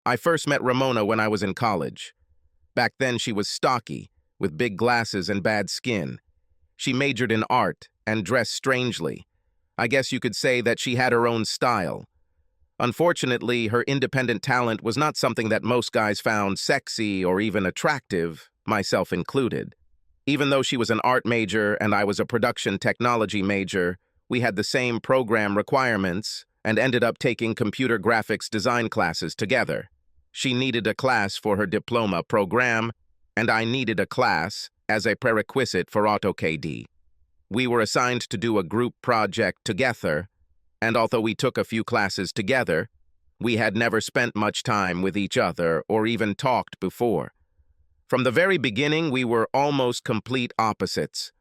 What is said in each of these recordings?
I first met Ramona when I was in college. Back then she was stocky, with big glasses and bad skin. She majored in art and dressed strangely. I guess you could say that she had her own style. Unfortunately, her independent talent was not something that most guys found sexy or even attractive, myself included. Even though she was an art major and I was a production technology major, we had the same program requirements and ended up taking computer graphics design classes together. She needed a class for her diploma program, and I needed a class as a prerequisite for AutoCAD. We were assigned to do a group project together, and although we took a few classes together, we had never spent much time with each other or even talked before. From the very beginning, we were almost complete opposites.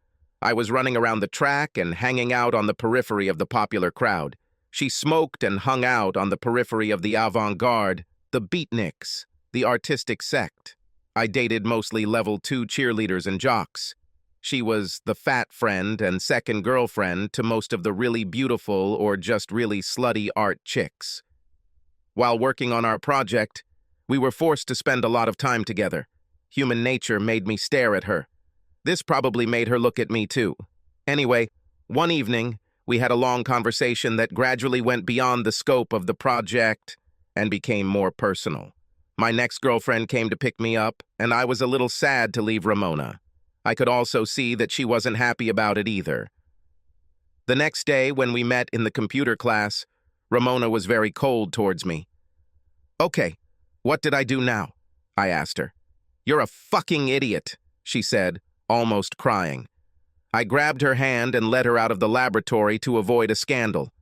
I was running around the track and hanging out on the periphery of the popular crowd. She smoked and hung out on the periphery of the avant-garde, the beatniks, the artistic sect. I dated mostly level 2 cheerleaders and jocks. She was the fat friend and second girlfriend to most of the really beautiful or just really slutty art chicks. While working on our project, we were forced to spend a lot of time together. Human nature made me stare at her. This probably made her look at me too. Anyway, one evening, we had a long conversation that gradually went beyond the scope of the project and became more personal. My next girlfriend came to pick me up, and I was a little sad to leave Ramona. I could also see that she wasn't happy about it either. The next day, when we met in the computer class, Ramona was very cold towards me. "Okay, what did I do now?" I asked her. "You're a fucking idiot," she said, almost crying. I grabbed her hand and led her out of the laboratory to avoid a scandal.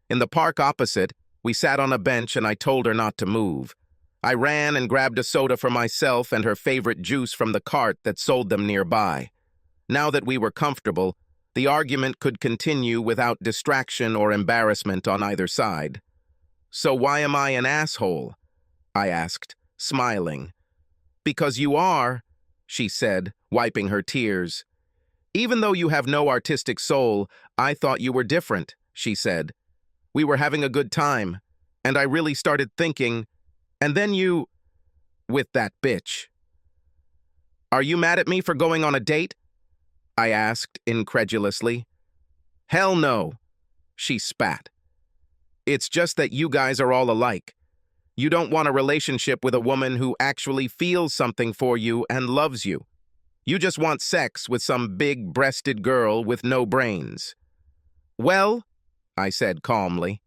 In the park opposite, we sat on a bench and I told her not to move. I ran and grabbed a soda for myself and her favorite juice from the cart that sold them nearby. Now that we were comfortable, the argument could continue without distraction or embarrassment on either side. "So why am I an asshole?" I asked, smiling. "Because you are," she said, wiping her tears. "Even though you have no artistic soul, I thought you were different," she said. "We were having a good time, and I really started thinking, and then you, with that bitch." "Are you mad at me for going on a date?" I asked incredulously. "Hell no," she spat. "It's just that you guys are all alike. You don't want a relationship with a woman who actually feels something for you and loves you. You just want sex with some big-breasted girl with no brains." "Well," I said calmly,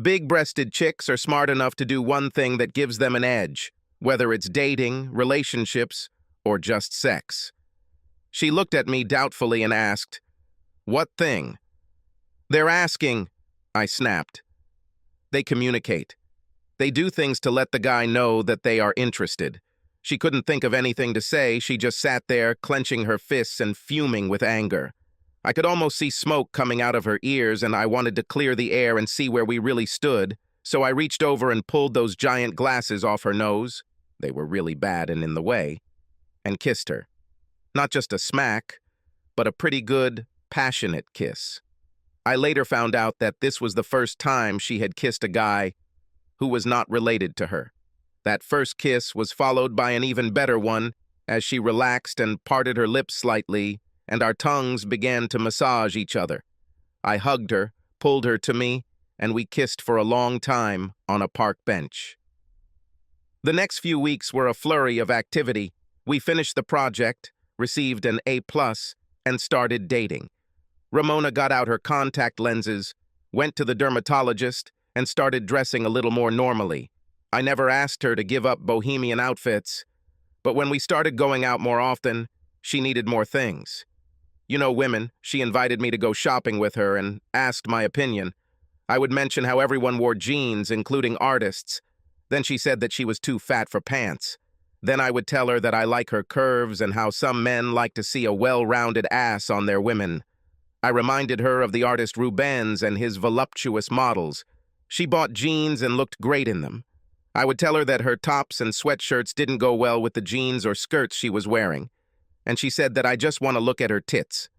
"big-breasted chicks are smart enough to do one thing that gives them an edge, whether it's dating, relationships, or just sex." She looked at me doubtfully and asked, "What thing?" "They're asking," I snapped. "They communicate. They do things to let the guy know that they are interested." She couldn't think of anything to say. She just sat there, clenching her fists and fuming with anger. I could almost see smoke coming out of her ears, and I wanted to clear the air and see where we really stood, so I reached over and pulled those giant glasses off her nose — they were really bad and in the way — and kissed her. Not just a smack, but a pretty good, passionate kiss. I later found out that this was the first time she had kissed a guy who was not related to her. That first kiss was followed by an even better one as she relaxed and parted her lips slightly, and our tongues began to massage each other. I hugged her, pulled her to me, and we kissed for a long time on a park bench. The next few weeks were a flurry of activity. We finished the project, received an A+, and started dating. Ramona got out her contact lenses, went to the dermatologist, and started dressing a little more normally. I never asked her to give up bohemian outfits, but when we started going out more often, she needed more things. You know women, she invited me to go shopping with her and asked my opinion. I would mention how everyone wore jeans, including artists. Then she said that she was too fat for pants. Then I would tell her that I like her curves and how some men like to see a well-rounded ass on their women. I reminded her of the artist Rubens and his voluptuous models. She bought jeans and looked great in them. I would tell her that her tops and sweatshirts didn't go well with the jeans or skirts she was wearing, and she said that I just want to look at her tits.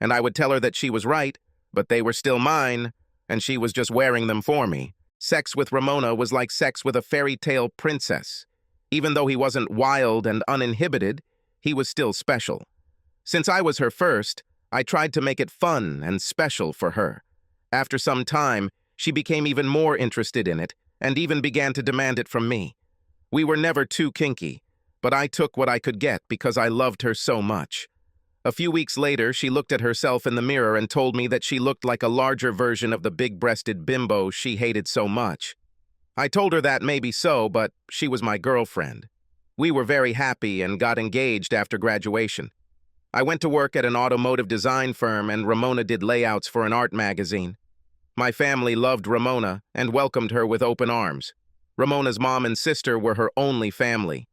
And I would tell her that she was right, but they were still mine, and she was just wearing them for me. Sex with Ramona was like sex with a fairy tale princess. Even though he wasn't wild and uninhibited, he was still special. Since I was her first, I tried to make it fun and special for her. After some time, she became even more interested in it and even began to demand it from me. We were never too kinky, but I took what I could get because I loved her so much. A few weeks later, she looked at herself in the mirror and told me that she looked like a larger version of the big-breasted bimbo she hated so much. I told her that maybe so, but she was my girlfriend. We were very happy and got engaged after graduation. I went to work at an automotive design firm and Ramona did layouts for an art magazine. My family loved Ramona and welcomed her with open arms. Ramona's mom and sister were her only family.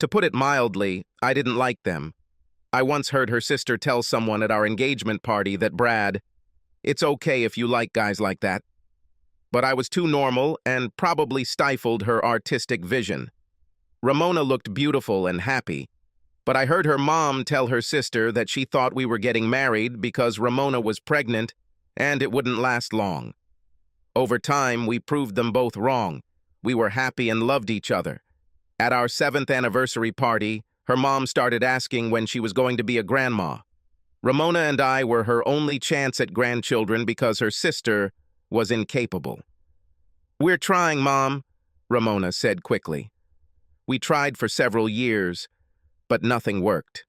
To put it mildly, I didn't like them. I once heard her sister tell someone at our engagement party that Brad, "It's okay if you like guys like that." But I was too normal and probably stifled her artistic vision. Ramona looked beautiful and happy, but I heard her mom tell her sister that she thought we were getting married because Ramona was pregnant and it wouldn't last long. Over time, we proved them both wrong. We were happy and loved each other. At our 7th anniversary party, her mom started asking when she was going to be a grandma. Ramona and I were her only chance at grandchildren because her sister was incapable. "We're trying, Mom," Ramona said quickly. We tried for several years, but nothing worked.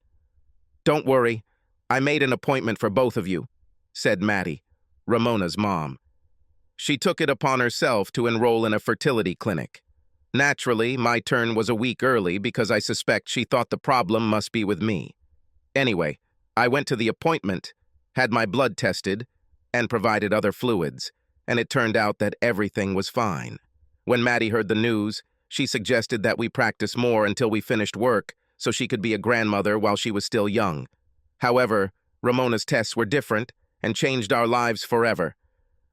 "Don't worry, I made an appointment for both of you," said Maddie, Ramona's mom. She took it upon herself to enroll in a fertility clinic. Naturally, my turn was a week early because I suspect she thought the problem must be with me. Anyway, I went to the appointment, had my blood tested, and provided other fluids, and it turned out that everything was fine. When Maddie heard the news, she suggested that we practice more until we finished work so she could be a grandmother while she was still young. However, Ramona's tests were different and changed our lives forever.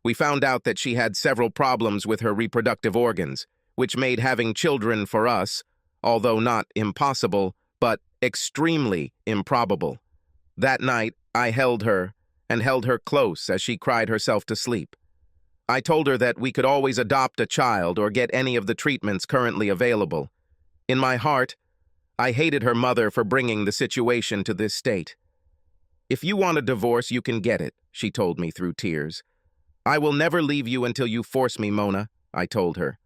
We found out that she had several problems with her reproductive organs, which made having children for us, although not impossible, but extremely improbable. That night, I held her close as she cried herself to sleep. I told her that we could always adopt a child or get any of the treatments currently available. In my heart, I hated her mother for bringing the situation to this state. "If you want a divorce, you can get it," she told me through tears. "I will never leave you until you force me, Mona," I told her.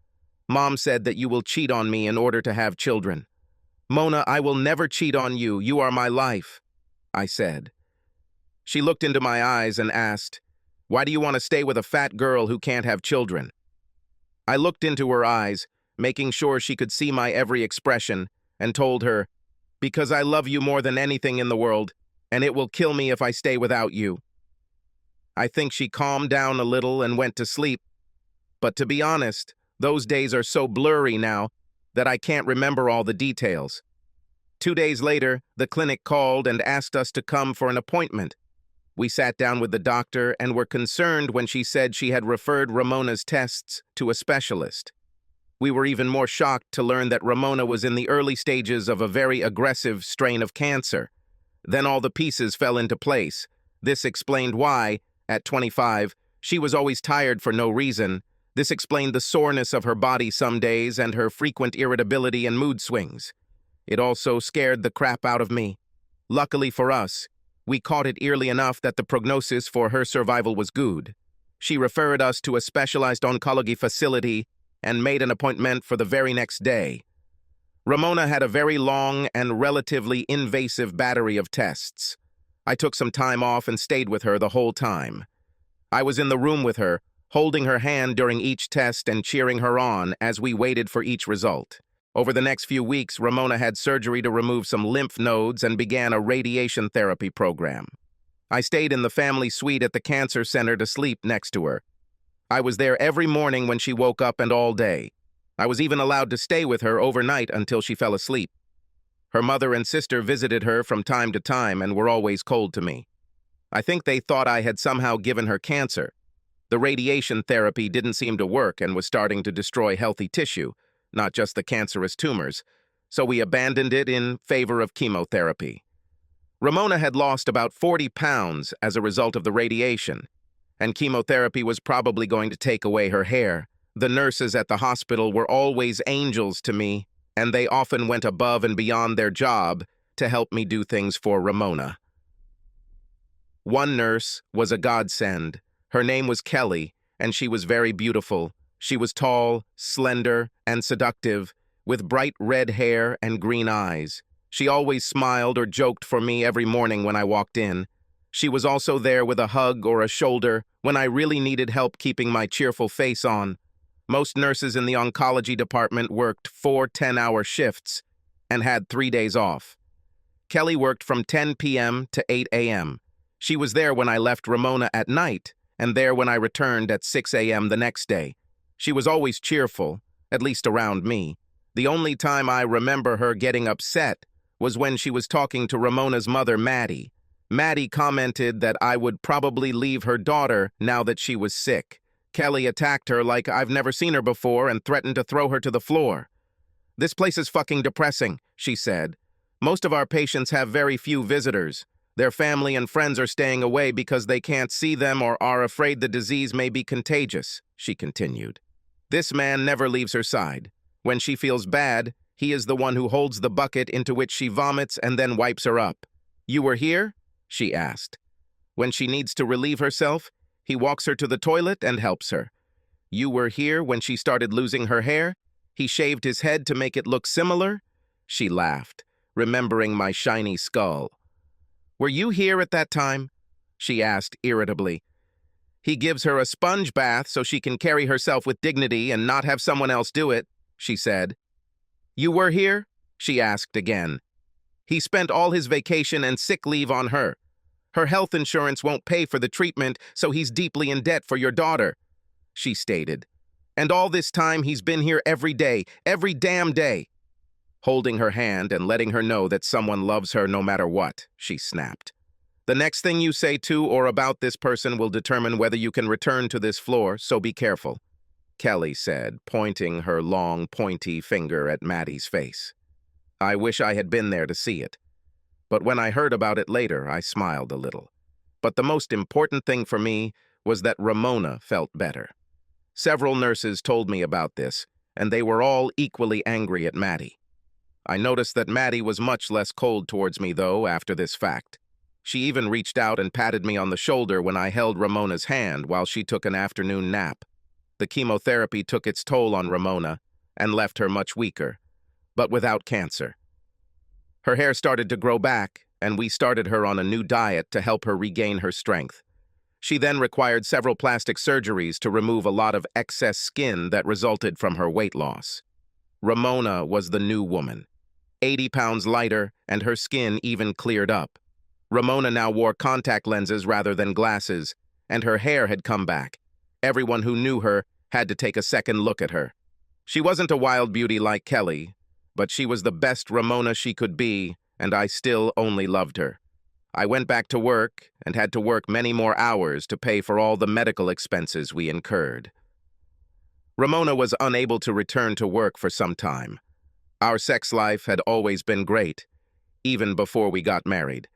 "Mom said that you will cheat on me in order to have children." "Mona, I will never cheat on you. You are my life," I said. She looked into my eyes and asked, "Why do you want to stay with a fat girl who can't have children?" I looked into her eyes, making sure she could see my every expression, and told her, "Because I love you more than anything in the world, and it will kill me if I stay without you." I think she calmed down a little and went to sleep. But to be honest, those days are so blurry now that I can't remember all the details. 2 days later, the clinic called and asked us to come for an appointment. We sat down with the doctor and were concerned when she said she had referred Ramona's tests to a specialist. We were even more shocked to learn that Ramona was in the early stages of a very aggressive strain of cancer. Then all the pieces fell into place. This explained why, at 25, she was always tired for no reason. This explained the soreness of her body some days and her frequent irritability and mood swings. It also scared the crap out of me. Luckily for us, we caught it early enough that the prognosis for her survival was good. She referred us to a specialized oncology facility and made an appointment for the very next day. Ramona had a very long and relatively invasive battery of tests. I took some time off and stayed with her the whole time. I was in the room with her, holding her hand during each test and cheering her on as we waited for each result. Over the next few weeks, Ramona had surgery to remove some lymph nodes and began a radiation therapy program. I stayed in the family suite at the cancer center to sleep next to her. I was there every morning when she woke up and all day. I was even allowed to stay with her overnight until she fell asleep. Her mother and sister visited her from time to time and were always cold to me. I think they thought I had somehow given her cancer. The radiation therapy didn't seem to work and was starting to destroy healthy tissue, not just the cancerous tumors, so we abandoned it in favor of chemotherapy. Ramona had lost about 40 pounds as a result of the radiation, and chemotherapy was probably going to take away her hair, The nurses at the hospital were always angels to me, and they often went above and beyond their job to help me do things for Ramona. One nurse was a godsend. Her name was Kelly, and she was very beautiful. She was tall, slender, and seductive, with bright red hair and green eyes. She always smiled or joked for me every morning when I walked in. She was also there with a hug or a shoulder when I really needed help keeping my cheerful face on. Most nurses in the oncology department worked 4 10-hour shifts and had 3 days off. Kelly worked from 10 p.m. to 8 a.m. She was there when I left Ramona at night, and there when I returned at 6 a.m. the next day. She was always cheerful, at least around me. The only time I remember her getting upset was when she was talking to Ramona's mother, Maddie. Maddie commented that I would probably leave her daughter now that she was sick. Kelly attacked her like I've never seen her before and threatened to throw her to the floor. "This place is fucking depressing," she said. "Most of our patients have very few visitors. Their family and friends are staying away because they can't see them or are afraid the disease may be contagious," she continued. "This man never leaves her side. When she feels bad, he is the one who holds the bucket into which she vomits and then wipes her up. You were here?" she asked. "When she needs to relieve herself, he walks her to the toilet and helps her. You were here when she started losing her hair? He shaved his head to make it look similar?" She laughed, remembering my shiny skull. "Were you here at that time?" she asked irritably. "He gives her a sponge bath so she can carry herself with dignity and not have someone else do it," she said. "You were here?" she asked again. "He spent all his vacation and sick leave on her. Her health insurance won't pay for the treatment, so he's deeply in debt for your daughter," she stated. "And all this time he's been here every day, every damn day." Holding her hand and letting her know that someone loves her no matter what, she snapped. "The next thing you say to or about this person will determine whether you can return to this floor, so be careful," Kelly said, pointing her long, pointy finger at Maddie's face. I wish I had been there to see it. But when I heard about it later, I smiled a little. But the most important thing for me was that Ramona felt better. Several nurses told me about this, and they were all equally angry at Maddie. I noticed that Maddie was much less cold towards me, though, after this fact. She even reached out and patted me on the shoulder when I held Ramona's hand while she took an afternoon nap. The chemotherapy took its toll on Ramona and left her much weaker, but without cancer. Her hair started to grow back, and we started her on a new diet to help her regain her strength. She then required several plastic surgeries to remove a lot of excess skin that resulted from her weight loss. Ramona was the new woman, 80 pounds lighter, and her skin even cleared up. Ramona now wore contact lenses rather than glasses, and her hair had come back. Everyone who knew her had to take a second look at her. She wasn't a wild beauty like Kelly, but she was the best Ramona she could be, and I still only loved her. I went back to work and had to work many more hours to pay for all the medical expenses we incurred. Ramona was unable to return to work for some time. Our sex life had always been great, even before we got married.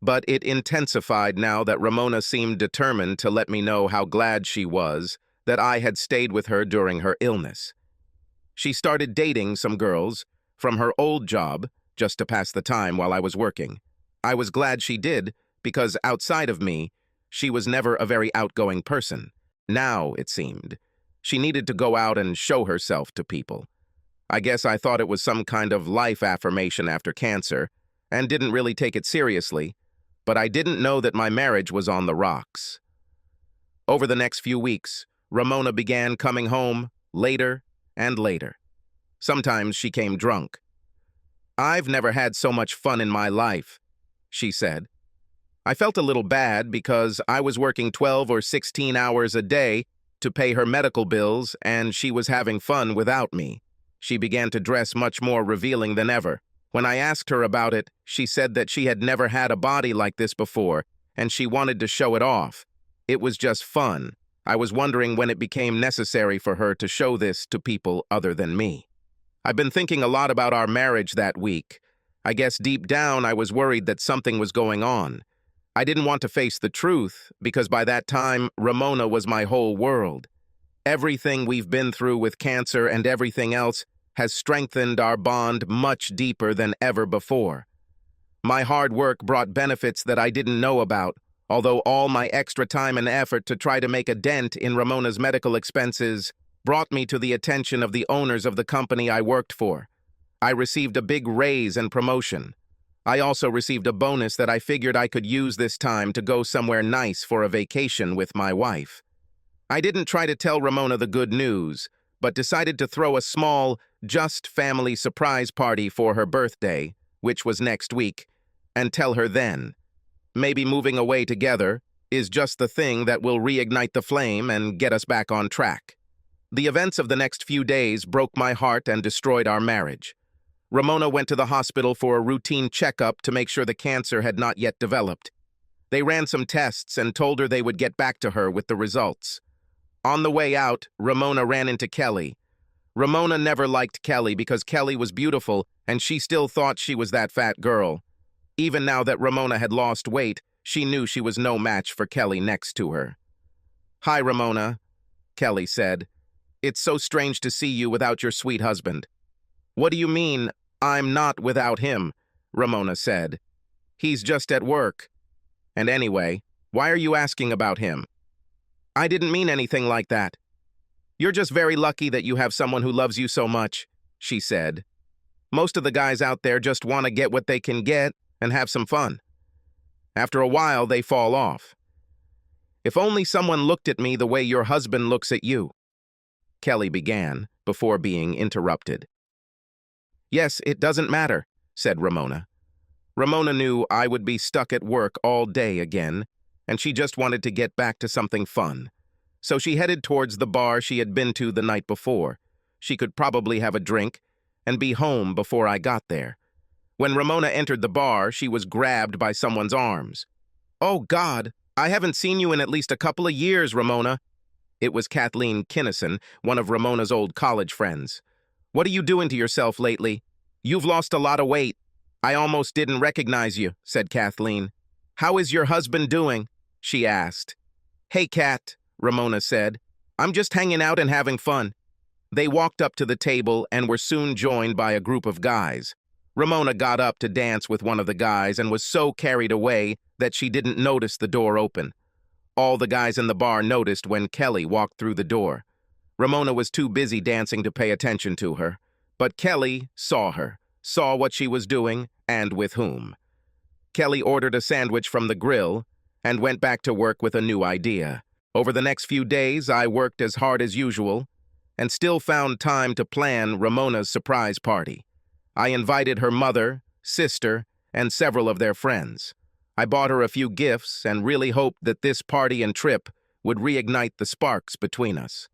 But it intensified now that Ramona seemed determined to let me know how glad she was that I had stayed with her during her illness. She started dating some girls from her old job just to pass the time while I was working. I was glad she did, because outside of me, she was never a very outgoing person. Now, it seemed, she needed to go out and show herself to people. I guess I thought it was some kind of life affirmation after cancer, and didn't really take it seriously, but I didn't know that my marriage was on the rocks. Over the next few weeks, Ramona began coming home later and later. Sometimes she came drunk. "I've never had so much fun in my life," she said. I felt a little bad because I was working 12 or 16 hours a day to pay her medical bills, and she was having fun without me. She began to dress much more revealing than ever. When I asked her about it, she said that she had never had a body like this before, and she wanted to show it off. It was just fun. I was wondering when it became necessary for her to show this to people other than me. I've been thinking a lot about our marriage that week. I guess deep down I was worried that something was going on. I didn't want to face the truth, because by that time, Ramona was my whole world. Everything we've been through with cancer and everything else has strengthened our bond much deeper than ever before. My hard work brought benefits that I didn't know about, although all my extra time and effort to try to make a dent in Ramona's medical expenses brought me to the attention of the owners of the company I worked for. I received a big raise and promotion. I also received a bonus that I figured I could use this time to go somewhere nice for a vacation with my wife. I didn't try to tell Ramona the good news, but decided to throw a small, just family surprise party for her birthday, which was next week, and tell her then. Maybe moving away together is just the thing that will reignite the flame and get us back on track. The events of the next few days broke my heart and destroyed our marriage. Ramona went to the hospital for a routine checkup to make sure the cancer had not yet developed. They ran some tests and told her they would get back to her with the results. On the way out, Ramona ran into Kelly. Ramona never liked Kelly because Kelly was beautiful and she still thought she was that fat girl. Even now that Ramona had lost weight, she knew she was no match for Kelly next to her. "Hi, Ramona," Kelly said. "It's so strange to see you without your sweet husband." "What do you mean, I'm not without him?" Ramona said. "He's just at work. And anyway, why are you asking about him?" "I didn't mean anything like that. You're just very lucky that you have someone who loves you so much," she said. "Most of the guys out there just want to get what they can get and have some fun. After a while, they fall off. If only someone looked at me the way your husband looks at you," Kelly began, before being interrupted. "Yes, it doesn't matter," said Ramona. Ramona knew I would be stuck at work all day again, and she just wanted to get back to something fun. So she headed towards the bar she had been to the night before. She could probably have a drink and be home before I got there. When Ramona entered the bar, she was grabbed by someone's arms. "Oh, God, I haven't seen you in at least a couple of years, Ramona." It was Kathleen Kinnison, one of Ramona's old college friends. "What are you doing to yourself lately? You've lost a lot of weight." "I almost didn't recognize you," said Kathleen. "How is your husband doing?" she asked. "Hey, Kat," Ramona said. "I'm just hanging out and having fun." They walked up to the table and were soon joined by a group of guys. Ramona got up to dance with one of the guys and was so carried away that she didn't notice the door open. All the guys in the bar noticed when Kelly walked through the door. Ramona was too busy dancing to pay attention to her, but Kelly saw her, saw what she was doing, and with whom. Kelly ordered a sandwich from the grill and went back to work with a new idea. Over the next few days, I worked as hard as usual and still found time to plan Ramona's surprise party. I invited her mother, sister, and several of their friends. I bought her a few gifts and really hoped that this party and trip would reignite the sparks between us.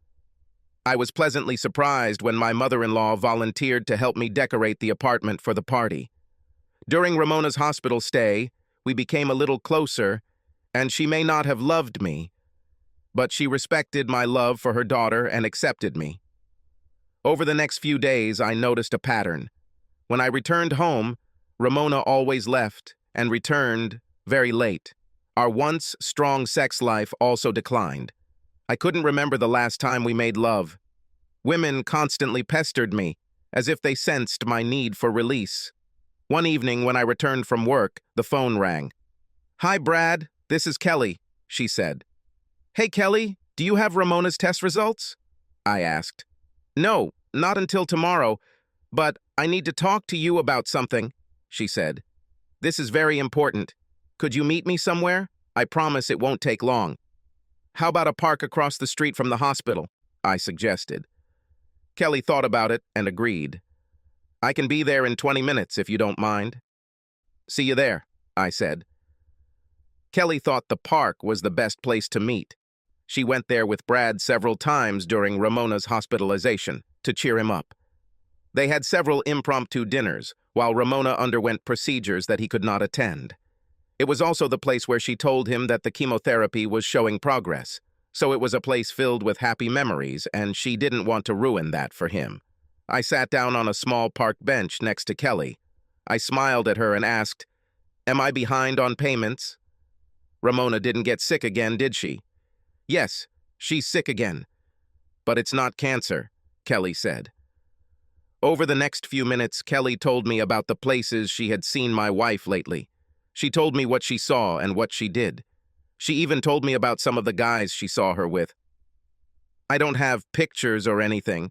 I was pleasantly surprised when my mother-in-law volunteered to help me decorate the apartment for the party. During Ramona's hospital stay, we became a little closer, and she may not have loved me, but she respected my love for her daughter and accepted me. Over the next few days, I noticed a pattern. When I returned home, Ramona always left and returned very late. Our once strong sex life also declined. I couldn't remember the last time we made love. Women constantly pestered me, as if they sensed my need for release. One evening when I returned from work, the phone rang. "Hi, Brad, this is Kelly," she said. "Hey, Kelly, do you have Ramona's test results?" I asked. "No, not until tomorrow, but I need to talk to you about something," she said. "This is very important. Could you meet me somewhere? I promise it won't take long." "How about a park across the street from the hospital?" I suggested. Kelly thought about it and agreed. "I can be there in 20 minutes if you don't mind." "See you there," I said. Kelly thought the park was the best place to meet. She went there with Brad several times during Ramona's hospitalization to cheer him up. They had several impromptu dinners, while Ramona underwent procedures that he could not attend. It was also the place where she told him that the chemotherapy was showing progress, so it was a place filled with happy memories, and she didn't want to ruin that for him. I sat down on a small park bench next to Kelly. I smiled at her and asked, "Am I behind on payments?" "Ramona didn't get sick again, did she?" "Yes, she's sick again. But it's not cancer, Kelly said. Over the next few minutes, Kelly told me about the places she had seen my wife lately. She told me what she saw and what she did. She even told me about some of the guys she saw her with. I don't have pictures or anything,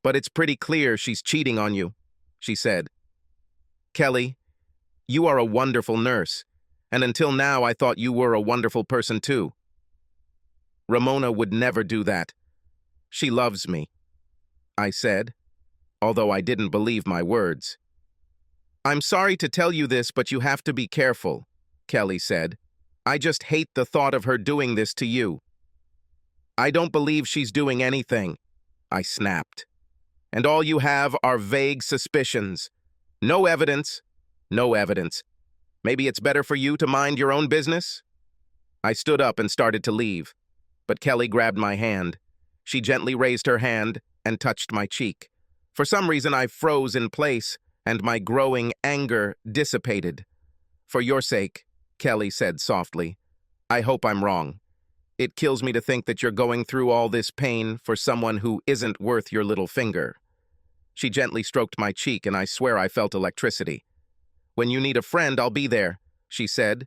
but it's pretty clear she's cheating on you, she said. Kelly, you are a wonderful nurse, and until now I thought you were a wonderful person too. Ramona would never do that. She loves me, I said, although I didn't believe my words. I'm sorry to tell you this, but you have to be careful, Kelly said. I just hate the thought of her doing this to you. I don't believe she's doing anything, I snapped. And all you have are vague suspicions. No evidence. No evidence. Maybe it's better for you to mind your own business? I stood up and started to leave, but Kelly grabbed my hand. She gently raised her hand and touched my cheek. For some reason, I froze in place, and my growing anger dissipated. For your sake, Kelly said softly, I hope I'm wrong. It kills me to think that you're going through all this pain for someone who isn't worth your little finger. She gently stroked my cheek, and I swear I felt electricity. When you need a friend, I'll be there, she said,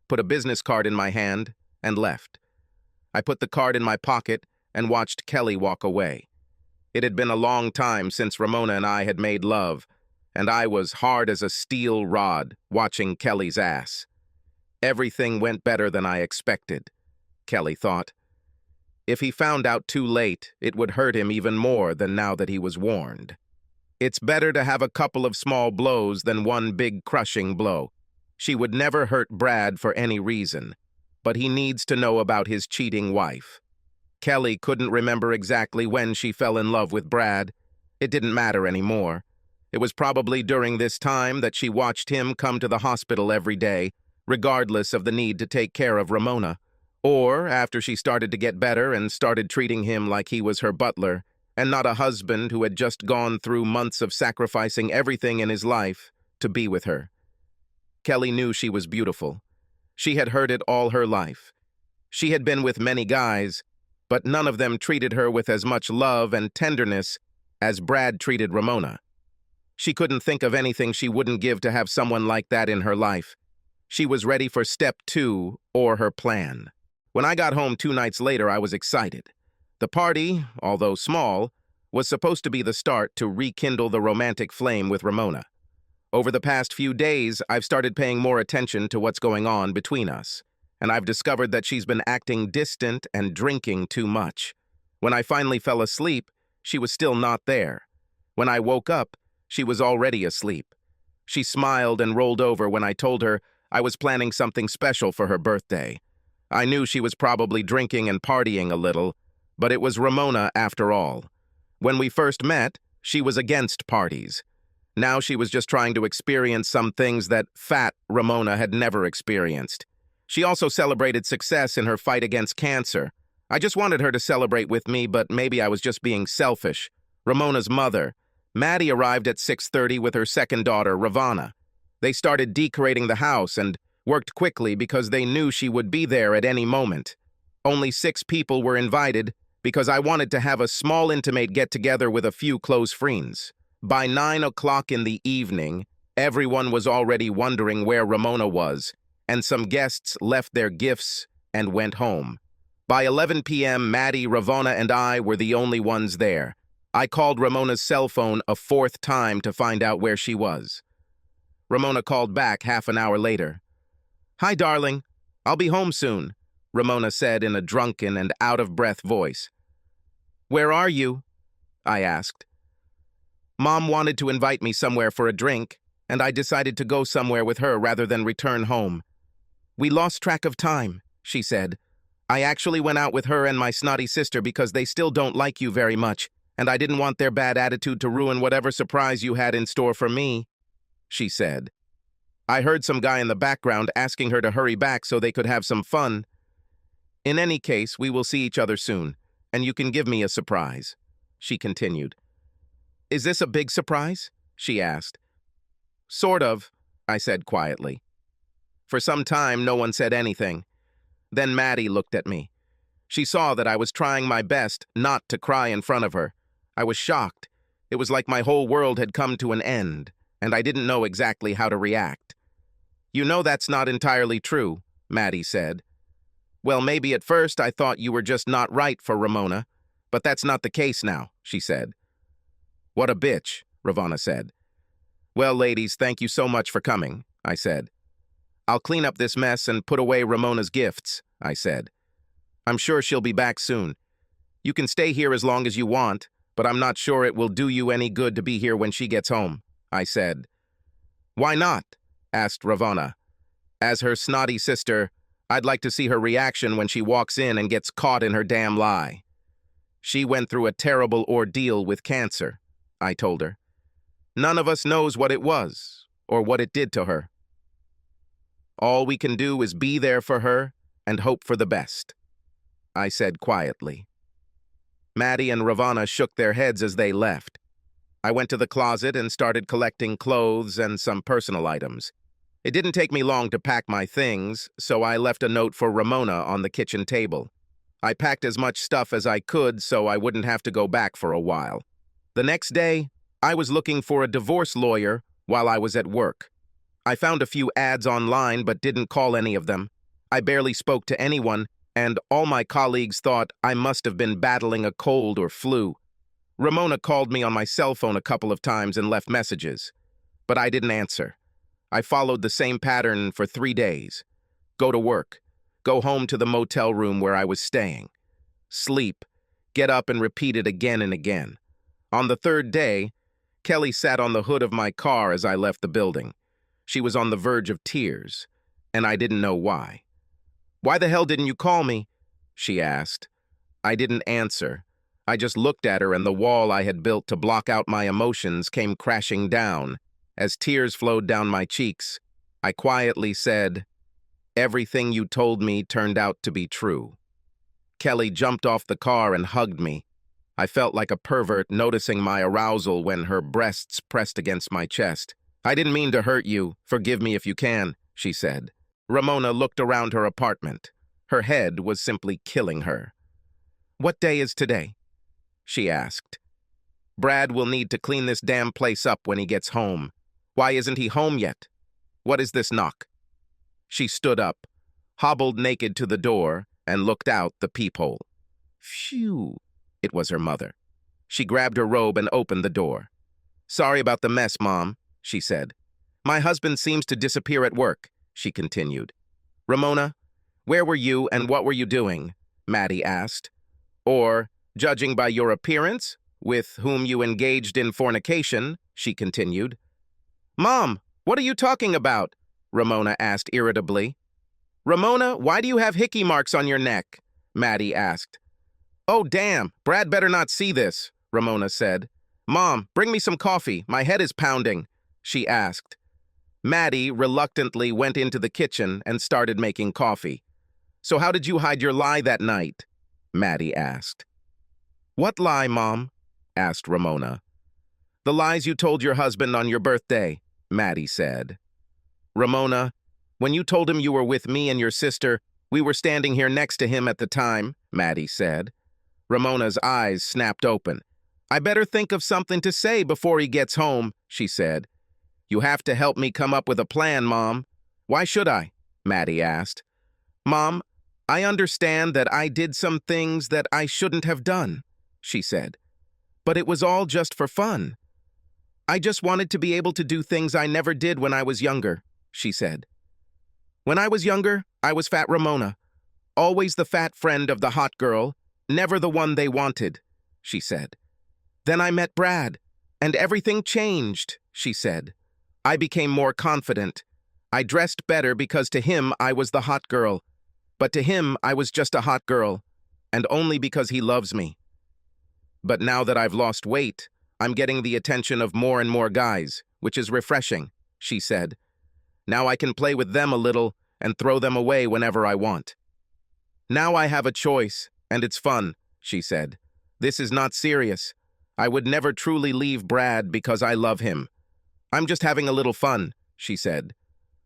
put a business card in my hand, and left. I put the card in my pocket and watched Kelly walk away. It had been a long time since Ramona and I had made love, and I was hard as a steel rod watching Kelly's ass. Everything went better than I expected, Kelly thought. If he found out too late, it would hurt him even more than now that he was warned. It's better to have a couple of small blows than one big crushing blow. She would never hurt Brad for any reason, but he needs to know about his cheating wife. Kelly couldn't remember exactly when she fell in love with Brad. It didn't matter anymore. It was probably during this time that she watched him come to the hospital every day, regardless of the need to take care of Ramona. Or after she started to get better and started treating him like he was her butler, and not a husband who had just gone through months of sacrificing everything in his life to be with her. Kelly knew she was beautiful. She had heard it all her life. She had been with many guys, but none of them treated her with as much love and tenderness as Brad treated Ramona. She couldn't think of anything she wouldn't give to have someone like that in her life. She was ready for step 2 or her plan. When I got home 2 nights later, I was excited. The party, although small, was supposed to be the start to rekindle the romantic flame with Ramona. Over the past few days, I've started paying more attention to what's going on between us, and I've discovered that she's been acting distant and drinking too much. When I finally fell asleep, she was still not there. When I woke up, she was already asleep. She smiled and rolled over when I told her I was planning something special for her birthday. I knew she was probably drinking and partying a little, but it was Ramona after all. When we first met, she was against parties. Now she was just trying to experience some things that fat Ramona had never experienced. She also celebrated success in her fight against cancer. I just wanted her to celebrate with me, but maybe I was just being selfish. Ramona's mother, Maddie, arrived at 6:30 with her second daughter, Ravana. They started decorating the house and worked quickly because they knew she would be there at any moment. Only 6 people were invited because I wanted to have a small intimate get-together with a few close friends. By 9 o'clock in the evening, everyone was already wondering where Ramona was, and some guests left their gifts and went home. By 11 p.m., Maddie, Ravana, and I were the only ones there. I called Ramona's cell phone a 4th time to find out where she was. Ramona called back half an hour later. "Hi, darling. I'll be home soon," Ramona said in a drunken and out-of-breath voice. "Where are you?" I asked. "Mom wanted to invite me somewhere for a drink, and I decided to go somewhere with her rather than return home. We lost track of time," she said. "I actually went out with her and my snotty sister because they still don't like you very much, and I didn't want their bad attitude to ruin whatever surprise you had in store for me," she said. I heard some guy in the background asking her to hurry back so they could have some fun. "In any case, we will see each other soon, and you can give me a surprise," she continued. "Is this a big surprise?" she asked. "Sort of," I said quietly. For some time, no one said anything. Then Maddie looked at me. She saw that I was trying my best not to cry in front of her. I was shocked. It was like my whole world had come to an end, and I didn't know exactly how to react. "You know that's not entirely true," Maddie said. "Well, maybe at first I thought you were just not right for Ramona, but that's not the case now," she said. "What a bitch," Ravana said. "Well, ladies, thank you so much for coming," I said. "I'll clean up this mess and put away Ramona's gifts," I said. "I'm sure she'll be back soon. You can stay here as long as you want, but I'm not sure it will do you any good to be here when she gets home," I said. "Why not?" asked Ravana. "As her snotty sister, I'd like to see her reaction when she walks in and gets caught in her damn lie." "She went through a terrible ordeal with cancer," I told her. "None of us knows what it was or what it did to her. All we can do is be there for her and hope for the best," I said quietly. Maddie and Ravana shook their heads as they left. I went to the closet and started collecting clothes and some personal items. It didn't take me long to pack my things, so I left a note for Ramona on the kitchen table. I packed as much stuff as I could so I wouldn't have to go back for a while. The next day, I was looking for a divorce lawyer while I was at work. I found a few ads online but didn't call any of them. I barely spoke to anyone, and all my colleagues thought I must have been battling a cold or flu. Ramona called me on my cell phone a couple of times and left messages, but I didn't answer. I followed the same pattern for 3 days. Go to work, go home to the motel room where I was staying, sleep, get up and repeat it again and again. On the 3rd day, Kelly sat on the hood of my car as I left the building. She was on the verge of tears, and I didn't know why. "Why the hell didn't you call me?" she asked. I didn't answer. I just looked at her, and the wall I had built to block out my emotions came crashing down. As tears flowed down my cheeks, I quietly said, "Everything you told me turned out to be true." Kelly jumped off the car and hugged me. I felt like a pervert noticing my arousal when her breasts pressed against my chest. "I didn't mean to hurt you. Forgive me if you can," she said. Ramona looked around her apartment. Her head was simply killing her. "What day is today?" she asked. "Brad will need to clean this damn place up when he gets home. Why isn't he home yet? What is this knock?" She stood up, hobbled naked to the door, and looked out the peephole. Phew! It was her mother. She grabbed her robe and opened the door. "Sorry about the mess, Mom," she said. "My husband seems to disappear at work," she continued. "Ramona, where were you and what were you doing?" Maddie asked. "Or, judging by your appearance, with whom you engaged in fornication," she continued. "Mom, what are you talking about?" Ramona asked irritably. "Ramona, why do you have hickey marks on your neck?" Maddie asked. "Oh, damn, Brad better not see this," Ramona said. "Mom, bring me some coffee, my head is pounding," she asked. Maddie reluctantly went into the kitchen and started making coffee. "So how did you hide your lie that night?" Maddie asked. "What lie, Mom?" asked Ramona. "The lies you told your husband on your birthday," Maddie said. "Ramona, when you told him you were with me and your sister, we were standing here next to him at the time," Maddie said. Ramona's eyes snapped open. "I better think of something to say before he gets home," she said. "You have to help me come up with a plan, Mom." "Why should I?" Maddie asked. "Mom, I understand that I did some things that I shouldn't have done," she said. "But it was all just for fun. I just wanted to be able to do things I never did when I was younger," she said. "When I was younger, I was Fat Ramona. Always the fat friend of the hot girl, never the one they wanted," she said. "Then I met Brad, and everything changed," she said. "I became more confident. I dressed better because to him I was the hot girl. But to him I was just a hot girl, and only because he loves me. But now that I've lost weight, I'm getting the attention of more and more guys, which is refreshing," she said. "Now I can play with them a little and throw them away whenever I want. Now I have a choice, and it's fun," she said. "This is not serious. I would never truly leave Brad because I love him. I'm just having a little fun," she said.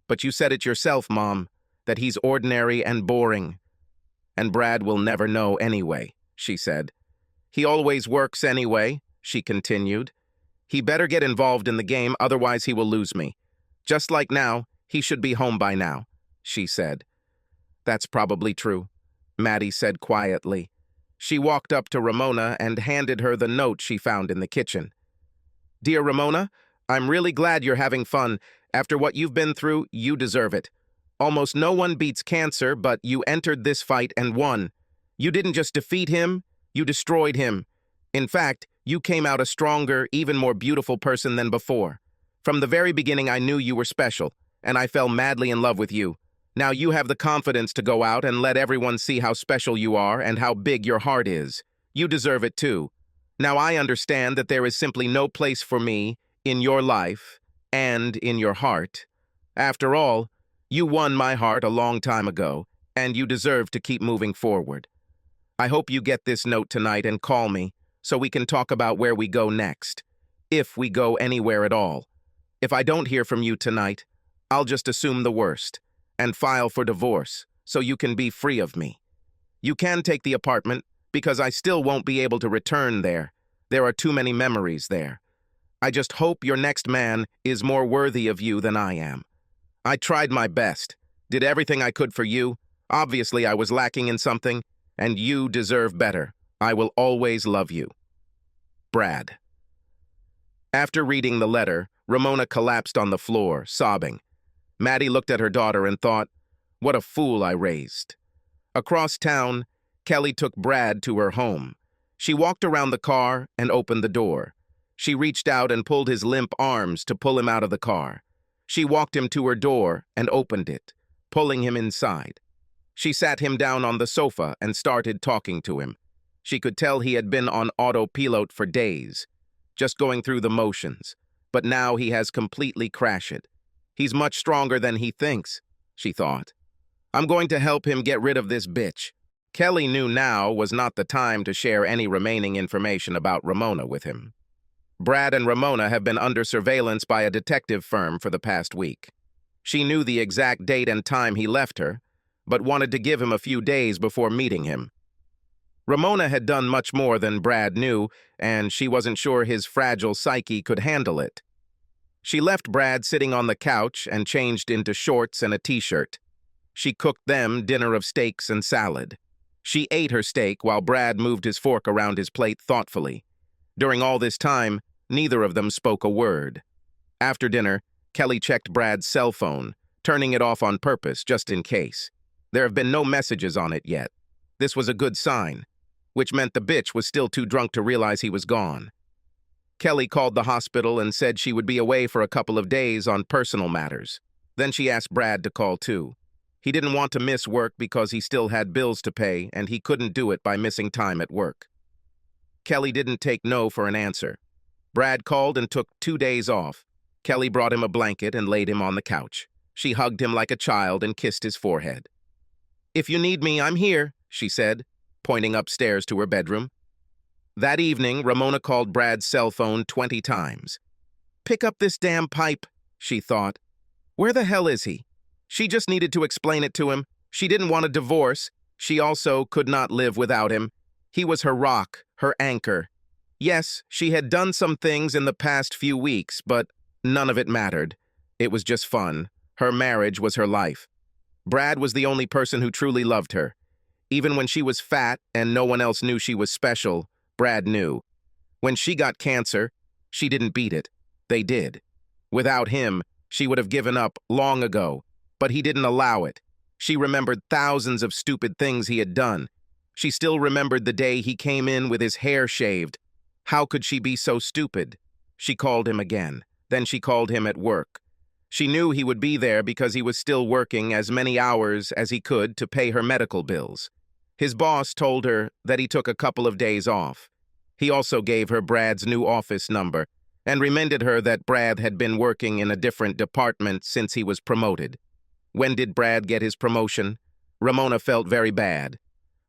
"But you said it yourself, Mom, that he's ordinary and boring. and Brad will never know anyway, she said. He always works anyway, she continued. He better get involved in the game, otherwise he will lose me. Just like now, he should be home by now, she said. That's probably true, Maddie said quietly. She walked up to Ramona and handed her the note she found in the kitchen. Dear Ramona, I'm really glad you're having fun. After what you've been through, you deserve it. Almost no one beats cancer, but you entered this fight and won. You didn't just defeat him, you destroyed him. In fact, you came out a stronger, even more beautiful person than before. From the very beginning, I knew you were special, and I fell madly in love with you. Now you have the confidence to go out and let everyone see how special you are and how big your heart is. You deserve it too. Now I understand that there is simply no place for me in your life and in your heart. After all, you won my heart a long time ago, and you deserve to keep moving forward. I hope you get this note tonight and call me so we can talk about where we go next, if we go anywhere at all. If I don't hear from you tonight, I'll just assume the worst and file for divorce so you can be free of me. You can take the apartment because I still won't be able to return there. There are too many memories there. I just hope your next man is more worthy of you than I am. I tried my best, did everything I could for you. Obviously, I was lacking in something, and you deserve better. I will always love you. Brad. After reading the letter, Ramona collapsed on the floor, sobbing. Maddie looked at her daughter and thought, what a fool I raised. Across town, Kelly took Brad to her home. She walked around the car and opened the door. She reached out and pulled his limp arms to pull him out of the car. She walked him to her door and opened it, pulling him inside. She sat him down on the sofa and started talking to him. She could tell he had been on autopilot for days, just going through the motions, but now he has completely crashed. He's much stronger than he thinks, she thought. I'm going to help him get rid of this bitch. Kelly knew now was not the time to share any remaining information about Ramona with him. Brad and Ramona have been under surveillance by a detective firm for the past week. She knew the exact date and time he left her, but wanted to give him a few days before meeting him. Ramona had done much more than Brad knew, and she wasn't sure his fragile psyche could handle it. She left Brad sitting on the couch and changed into shorts and a t-shirt. She cooked them dinner of steaks and salad. She ate her steak while Brad moved his fork around his plate thoughtfully. During all this time, neither of them spoke a word. After dinner, Kelly checked Brad's cell phone, turning it off on purpose just in case. There have been no messages on it yet. This was a good sign, which meant the bitch was still too drunk to realize he was gone. Kelly called the hospital and said she would be away for a couple of days on personal matters. Then she asked Brad to call too. He didn't want to miss work because he still had bills to pay, and he couldn't do it by missing time at work. Kelly didn't take no for an answer. Brad called and took 2 days off. Kelly brought him a blanket and laid him on the couch. She hugged him like a child and kissed his forehead. If you need me, I'm here, she said, pointing upstairs to her bedroom. That evening, Ramona called Brad's cell phone 20 times. Pick up this damn pipe, she thought. Where the hell is he? She just needed to explain it to him. She didn't want a divorce. She also could not live without him. He was her rock, her anchor. Yes, she had done some things in the past few weeks, but none of it mattered. It was just fun. Her marriage was her life. Brad was the only person who truly loved her. Even when she was fat and no one else knew she was special, Brad knew. When she got cancer, she didn't beat it. They did. Without him, she would have given up long ago, but he didn't allow it. She remembered thousands of stupid things he had done. She still remembered the day he came in with his hair shaved. How could she be so stupid? She called him again. Then she called him at work. She knew he would be there because he was still working as many hours as he could to pay her medical bills. His boss told her that he took a couple of days off. He also gave her Brad's new office number and reminded her that Brad had been working in a different department since he was promoted. When did Brad get his promotion? Ramona felt very bad.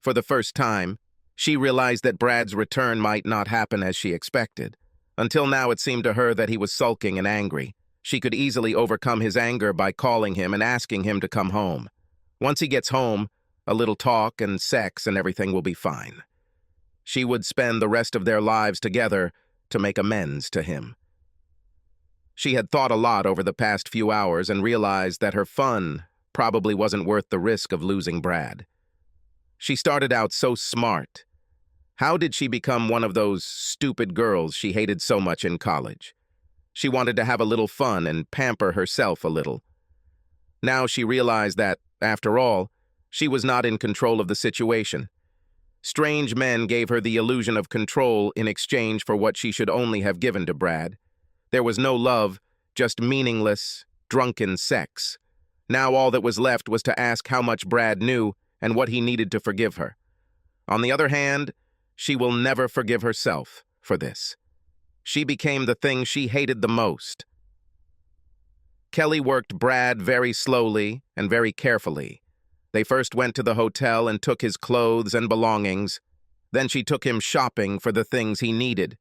For the first time, she realized that Brad's return might not happen as she expected. Until now, it seemed to her that he was sulking and angry. She could easily overcome his anger by calling him and asking him to come home. Once he gets home, A little talk and sex and everything will be fine. She would spend the rest of their lives together to make amends to him. She had thought a lot over the past few hours and realized that her fun probably wasn't worth the risk of losing Brad. She started out so smart. How did she become one of those stupid girls she hated so much in college? She wanted to have a little fun and pamper herself a little. Now she realized that, after all, she was not in control of the situation. Strange men gave her the illusion of control in exchange for what she should only have given to Brad. There was no love, just meaningless, drunken sex. Now all that was left was to ask how much Brad knew and what he needed to forgive her. On the other hand, she will never forgive herself for this. She became the thing she hated the most. Kelly worked Brad very slowly and very carefully. They first went to the hotel and took his clothes and belongings. Then she took him shopping for the things he needed.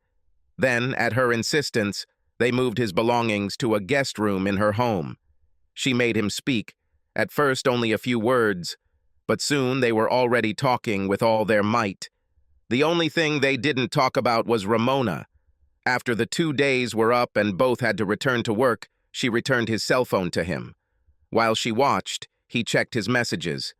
Then, at her insistence, they moved his belongings to a guest room in her home. She made him speak, at first only a few words, but soon they were already talking with all their might. The only thing they didn't talk about was Ramona. After the 2 days were up and both had to return to work, she returned his cell phone to him. While she watched, he checked his messages.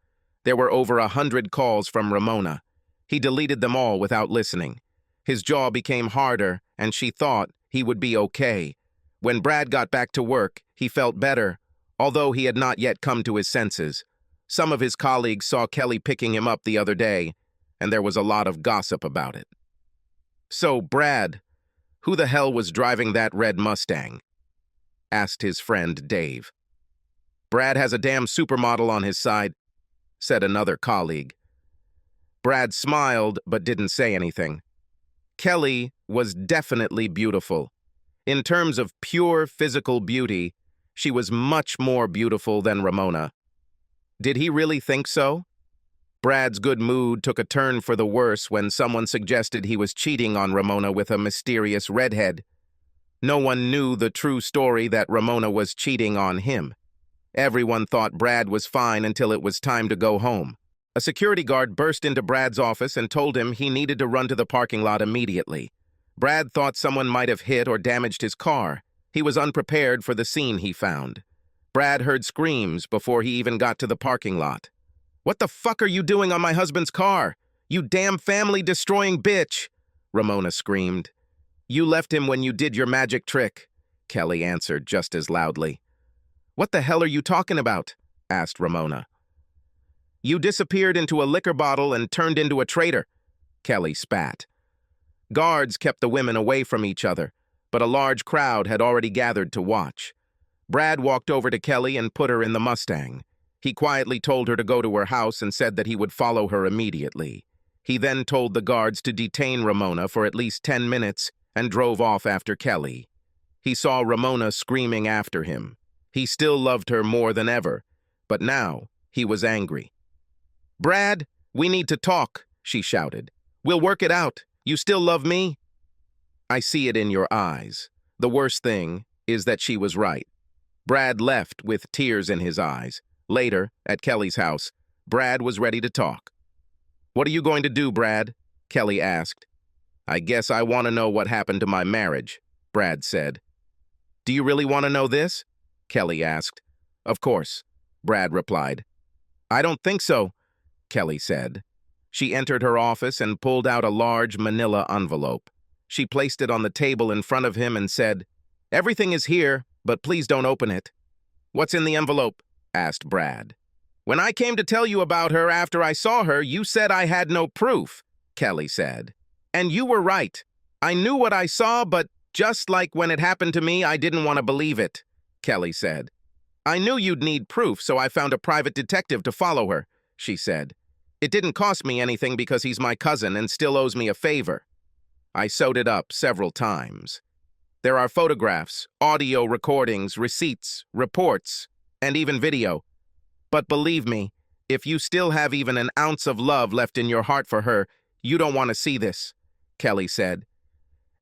There were over 100 calls from Ramona. He deleted them all without listening. His jaw became harder, and she thought he would be okay. When Brad got back to work, he felt better, although he had not yet come to his senses. Some of his colleagues saw Kelly picking him up the other day, and there was a lot of gossip about it. "So, Brad, who the hell was driving that red Mustang?" asked his friend Dave. "Brad has a damn supermodel on his side," said another colleague. Brad smiled but didn't say anything. Kelly was definitely beautiful. In terms of pure physical beauty, she was much more beautiful than Ramona. Did he really think so? Brad's good mood took a turn for the worse when someone suggested he was cheating on Ramona with a mysterious redhead. No one knew the true story that Ramona was cheating on him. Everyone thought Brad was fine until it was time to go home. A security guard burst into Brad's office and told him he needed to run to the parking lot immediately. Brad thought someone might have hit or damaged his car. He was unprepared for the scene he found. Brad heard screams before he even got to the parking lot. "What the fuck are you doing on my husband's car? You damn family-destroying bitch!" Ramona screamed. "You left him when you did your magic trick," Kelly answered just as loudly. "What the hell are you talking about?" asked Ramona. "You disappeared into a liquor bottle and turned into a traitor," Kelly spat. Guards kept the women away from each other, but a large crowd had already gathered to watch. Brad walked over to Kelly and put her in the Mustang. He quietly told her to go to her house and said that he would follow her immediately. He then told the guards to detain Ramona for at least 10 minutes and drove off after Kelly. He saw Ramona screaming after him. He still loved her more than ever, but now he was angry. "Brad, we need to talk," she shouted. "We'll work it out. You still love me?" "I see it in your eyes." The worst thing is that she was right. Brad left with tears in his eyes. Later, at Kelly's house, Brad was ready to talk. "What are you going to do, Brad?" Kelly asked. "I guess I want to know what happened to my marriage," Brad said. "Do you really want to know this?" Kelly asked. "Of course," Brad replied. "I don't think so," Kelly said. She entered her office and pulled out a large manila envelope. She placed it on the table in front of him and said, "Everything is here, but please don't open it." "What's in the envelope?" asked Brad. "When I came to tell you about her after I saw her, you said I had no proof," Kelly said. "And you were right. I knew what I saw, but just like when it happened to me, I didn't want to believe it," Kelly said. "I knew you'd need proof, so I found a private detective to follow her," she said. "It didn't cost me anything because he's my cousin and still owes me a favor." I sewed it up several times. There are photographs, audio recordings, receipts, reports, and even video. But believe me, if you still have even an ounce of love left in your heart for her, you don't want to see this," Kelly said.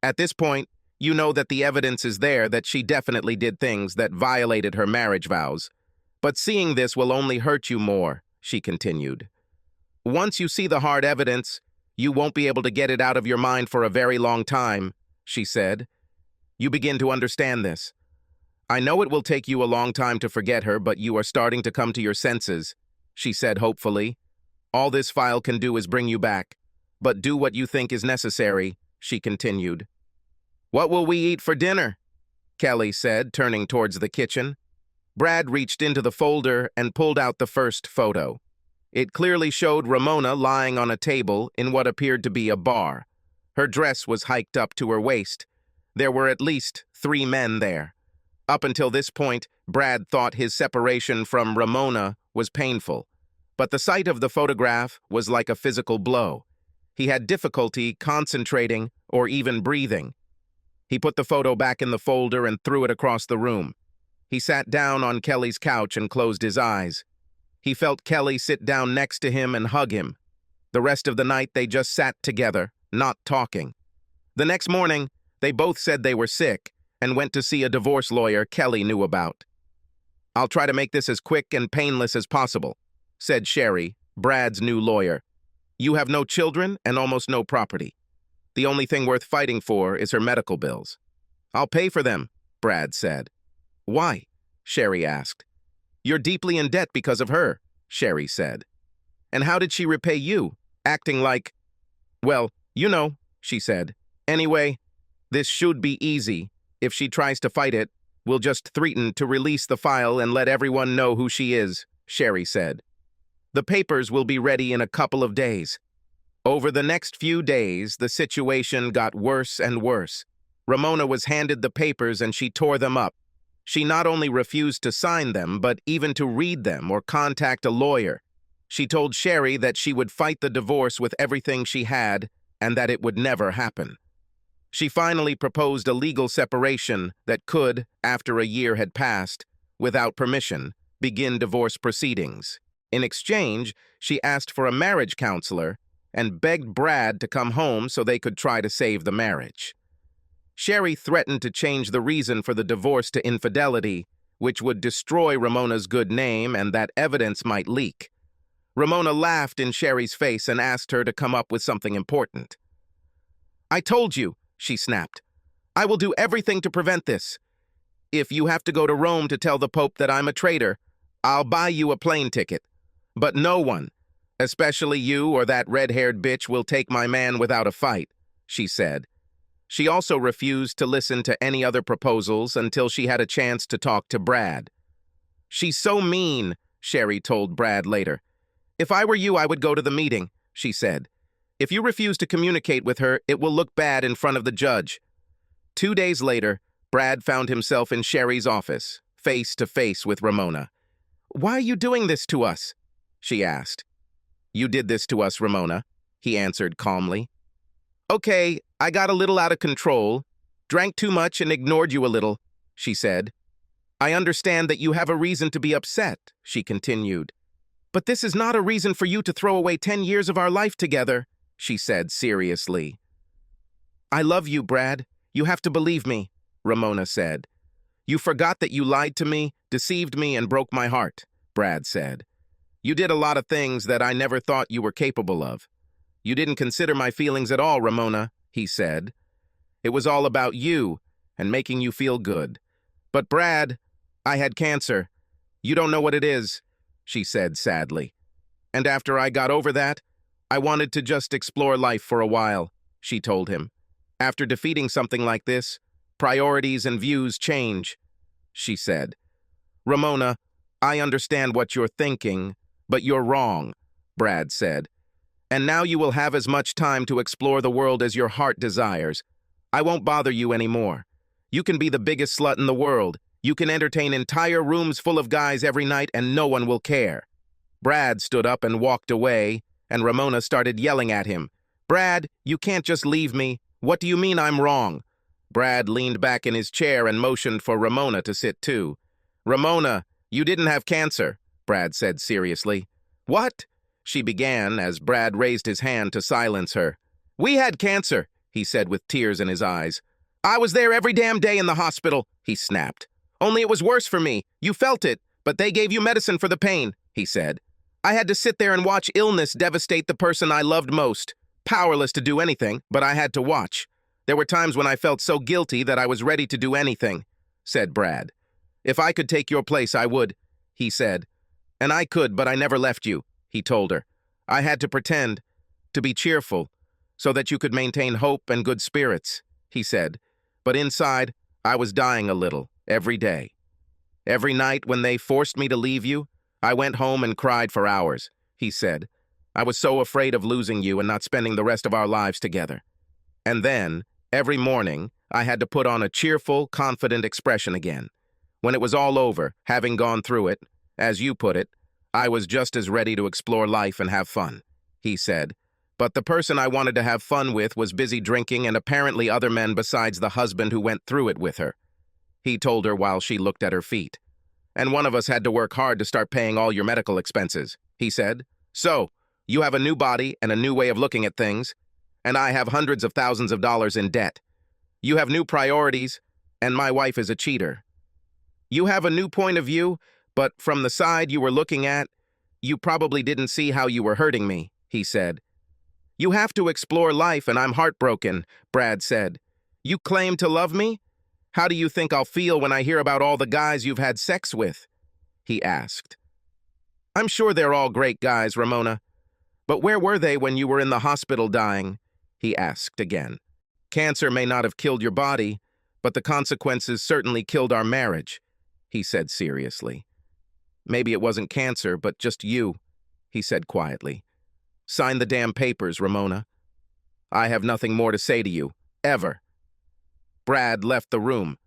"At this point, you know that the evidence is there that she definitely did things that violated her marriage vows. But seeing this will only hurt you more," she continued. Once you see the hard evidence, you won't be able to get it out of your mind for a very long time, she said. You begin to understand this. I know it will take you a long time to forget her, but you are starting to come to your senses, she said hopefully. All this file can do is bring you back. But do what you think is necessary, she continued. What will we eat for dinner? Kelly said, turning towards the kitchen. Brad reached into the folder and pulled out the first photo. It clearly showed Ramona lying on a table in what appeared to be a bar. Her dress was hiked up to her waist. There were at least 3 men there. Up until this point, Brad thought his separation from Ramona was painful. But the sight of the photograph was like a physical blow. He had difficulty concentrating or even breathing. He put the photo back in the folder and threw it across the room. He sat down on Kelly's couch and closed his eyes. He felt Kelly sit down next to him and hug him. The rest of the night they just sat together, not talking. The next morning, they both said they were sick and went to see a divorce lawyer Kelly knew about. I'll try to make this as quick and painless as possible, said Sherry, Brad's new lawyer. You have no children and almost no property. The only thing worth fighting for is her medical bills. I'll pay for them, Brad said. Why? Sherry asked. You're deeply in debt because of her, Sherry said. And how did she repay you? Acting like... Well, you know, she said. Anyway, this should be easy. If she tries to fight it, we'll just threaten to release the file and let everyone know who she is, Sherry said. The papers will be ready in a couple of days. Over the next few days, the situation got worse and worse. Ramona was handed the papers and she tore them up. She not only refused to sign them, but even to read them or contact a lawyer. She told Sherry that she would fight the divorce with everything she had and that it would never happen. She finally proposed a legal separation that could, after a year had passed, without permission, begin divorce proceedings. In exchange, she asked for a marriage counselor and begged Brad to come home so they could try to save the marriage. Sherry threatened to change the reason for the divorce to infidelity, which would destroy Ramona's good name and that evidence might leak. Ramona laughed in Sherry's face and asked her to come up with something important. I told you, she snapped. I will do everything to prevent this. If you have to go to Rome to tell the Pope that I'm a traitor, I'll buy you a plane ticket. But no one, especially you or that red-haired bitch, will take my man without a fight, she said. She also refused to listen to any other proposals until she had a chance to talk to Brad. She's so mean, Sherry told Brad later. If I were you, I would go to the meeting, she said. If you refuse to communicate with her, it will look bad in front of the judge. 2 days later, Brad found himself in Sherry's office, face to face with Ramona. Why are you doing this to us? She asked. You did this to us, Ramona, he answered calmly. Okay, I got a little out of control, drank too much and ignored you a little, she said. I understand that you have a reason to be upset, she continued. But this is not a reason for you to throw away 10 years of our life together, she said seriously. I love you, Brad. You have to believe me, Ramona said. You forgot that you lied to me, deceived me, and broke my heart, Brad said. You did a lot of things that I never thought you were capable of. You didn't consider my feelings at all, Ramona, he said. It was all about you and making you feel good. But Brad, I had cancer. You don't know what it is, she said sadly. And after I got over that, I wanted to just explore life for a while, she told him. After defeating something like this, priorities and views change, she said. Ramona, I understand what you're thinking, but you're wrong, Brad said. And now you will have as much time to explore the world as your heart desires. I won't bother you anymore. You can be the biggest slut in the world. You can entertain entire rooms full of guys every night and no one will care. Brad stood up and walked away, and Ramona started yelling at him. Brad, you can't just leave me. What do you mean I'm wrong? Brad leaned back in his chair and motioned for Ramona to sit too. Ramona, you didn't have cancer, Brad said seriously. What? She began as Brad raised his hand to silence her. We had cancer, he said with tears in his eyes. I was there every damn day in the hospital, he snapped. Only it was worse for me. You felt it, but they gave you medicine for the pain, he said. I had to sit there and watch illness devastate the person I loved most. Powerless to do anything, but I had to watch. There were times when I felt so guilty that I was ready to do anything, said Brad. If I could take your place, I would, he said. And I could, but I never left you, he told her. I had to pretend, to be cheerful, so that you could maintain hope and good spirits, he said. But inside, I was dying a little, every day. Every night when they forced me to leave you, I went home and cried for hours, he said. I was so afraid of losing you and not spending the rest of our lives together. And then, every morning, I had to put on a cheerful, confident expression again. When it was all over, having gone through it, as you put it, I was just as ready to explore life and have fun, he said. But the person I wanted to have fun with was busy drinking and apparently other men besides the husband who went through it with her, he told her while she looked at her feet. And one of us had to work hard to start paying all your medical expenses, he said. So, you have a new body and a new way of looking at things, and I have hundreds of thousands of dollars in debt. You have new priorities, and my wife is a cheater. You have a new point of view, but from the side you were looking at, you probably didn't see how you were hurting me, he said. You have to explore life, and I'm heartbroken, Brad said. You claim to love me? How do you think I'll feel when I hear about all the guys you've had sex with? He asked. I'm sure they're all great guys, Ramona. But where were they when you were in the hospital dying? He asked again. Cancer may not have killed your body, but the consequences certainly killed our marriage, he said seriously. Maybe it wasn't cancer, but just you, he said quietly. Sign the damn papers, Ramona. I have nothing more to say to you, ever. Brad left the room.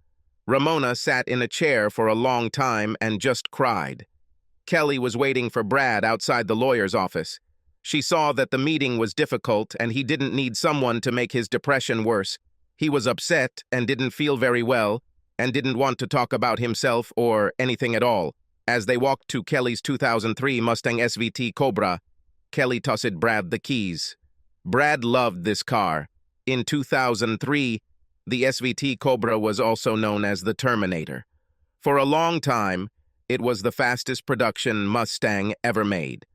Ramona sat in a chair for a long time and just cried. Kelly was waiting for Brad outside the lawyer's office. She saw that the meeting was difficult and he didn't need someone to make his depression worse. He was upset and didn't feel very well and didn't want to talk about himself or anything at all. As they walked to Kelly's 2003 Mustang SVT Cobra, Kelly tossed Brad the keys. Brad loved this car. In 2003, the SVT Cobra was also known as the Terminator. For a long time, it was the fastest production Mustang ever made.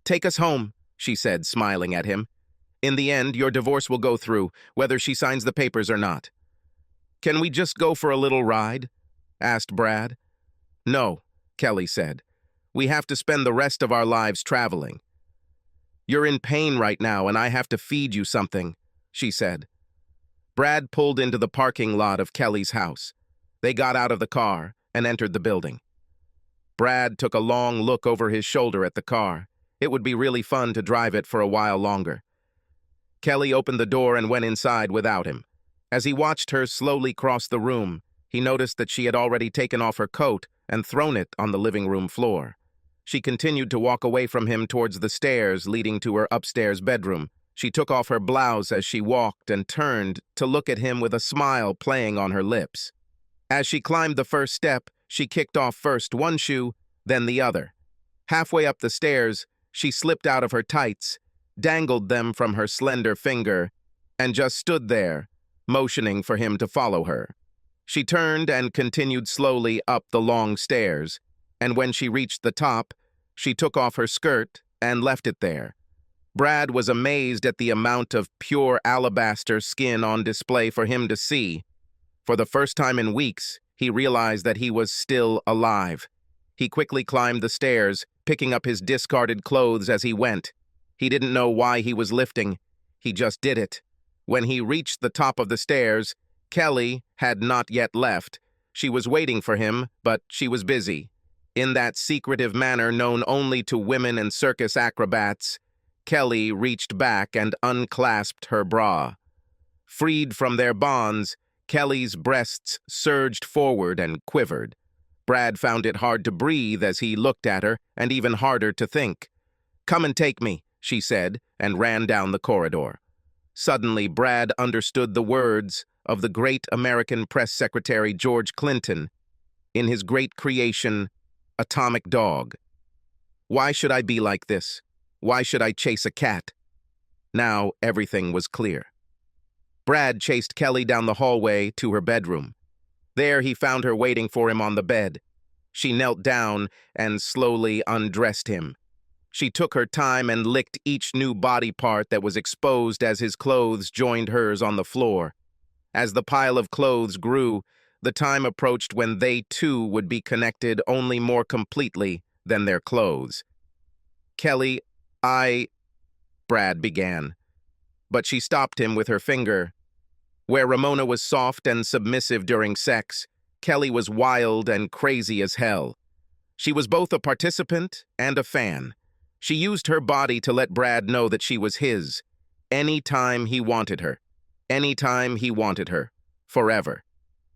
Take us home, she said, smiling at him. In the end, your divorce will go through, whether she signs the papers or not. Can we just go for a little ride? Asked Brad. No, Kelly said. We have to spend the rest of our lives traveling. You're in pain right now, and I have to feed you something, she said. Brad pulled into the parking lot of Kelly's house. They got out of the car and entered the building. Brad took a long look over his shoulder at the car. It would be really fun to drive it for a while longer. Kelly opened the door and went inside without him. As he watched her slowly cross the room, he noticed that she had already taken off her coat and thrown it on the living room floor. She continued to walk away from him towards the stairs leading to her upstairs bedroom. She took off her blouse as she walked and turned to look at him with a smile playing on her lips. As she climbed the first step, she kicked off first one shoe, then the other. Halfway up the stairs, she slipped out of her tights, dangled them from her slender finger, and just stood there, motioning for him to follow her. She turned and continued slowly up the long stairs, and when she reached the top, she took off her skirt and left it there. Brad was amazed at the amount of pure alabaster skin on display for him to see. For the first time in weeks, he realized that he was still alive. He quickly climbed the stairs, picking up his discarded clothes as he went. He didn't know why he was lifting. He just did it. When he reached the top of the stairs, Kelly had not yet left. She was waiting for him, but she was busy. In that secretive manner known only to women and circus acrobats, Kelly reached back and unclasped her bra. Freed from their bonds, Kelly's breasts surged forward and quivered. Brad found it hard to breathe as he looked at her, and even harder to think. "Come and take me," she said, and ran down the corridor. Suddenly, Brad understood the words of the great American press secretary George Clinton in his great creation, Atomic Dog. Why should I be like this? Why should I chase a cat? Now everything was clear. Brad chased Kelly down the hallway to her bedroom. There he found her waiting for him on the bed. She knelt down and slowly undressed him. She took her time and licked each new body part that was exposed as his clothes joined hers on the floor. As the pile of clothes grew, the time approached when they too would be connected only more completely than their clothes. "Kelly, Brad began. But she stopped him with her finger. Where Ramona was soft and submissive during sex, Kelly was wild and crazy as hell. She was both a participant and a fan. She used her body to let Brad know that she was his, anytime he wanted her. Anytime he wanted her. Forever.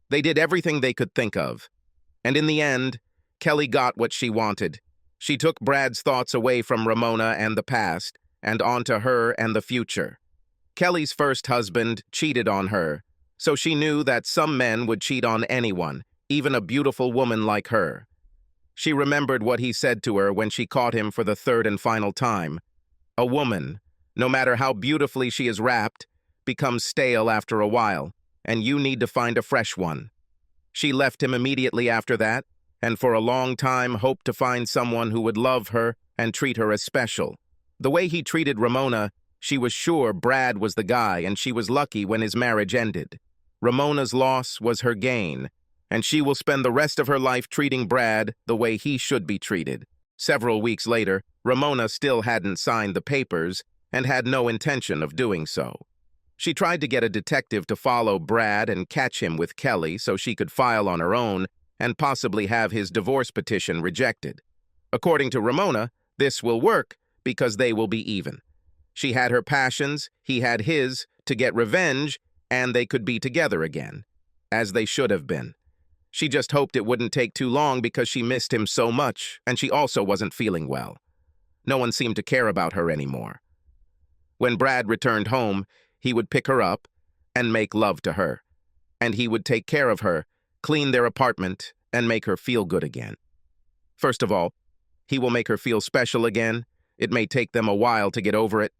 They did everything they could think of. And in the end, Kelly got what she wanted. She took Brad's thoughts away from Ramona and the past, and onto her and the future. Kelly's first husband cheated on her, so she knew that some men would cheat on anyone, even a beautiful woman like her. She remembered what he said to her when she caught him for the third and final time. A woman, no matter how beautifully she is wrapped, becomes stale after a while, and you need to find a fresh one. She left him immediately after that, and for a long time hoped to find someone who would love her and treat her as special. The way he treated Ramona, she was sure Brad was the guy, and she was lucky when his marriage ended. Ramona's loss was her gain, and she will spend the rest of her life treating Brad the way he should be treated. Several weeks later, Ramona still hadn't signed the papers and had no intention of doing so. She tried to get a detective to follow Brad and catch him with Kelly so she could file on her own and possibly have his divorce petition rejected. According to Ramona, this will work because they will be even. She had her passions, he had his, to get revenge, and they could be together again, as they should have been. She just hoped it wouldn't take too long because she missed him so much, and she also wasn't feeling well. No one seemed to care about her anymore. When Brad returned home, he would pick her up and make love to her, and he would take care of her, clean their apartment, and make her feel good again. First of all, he will make her feel special again. It may take them a while to get over it,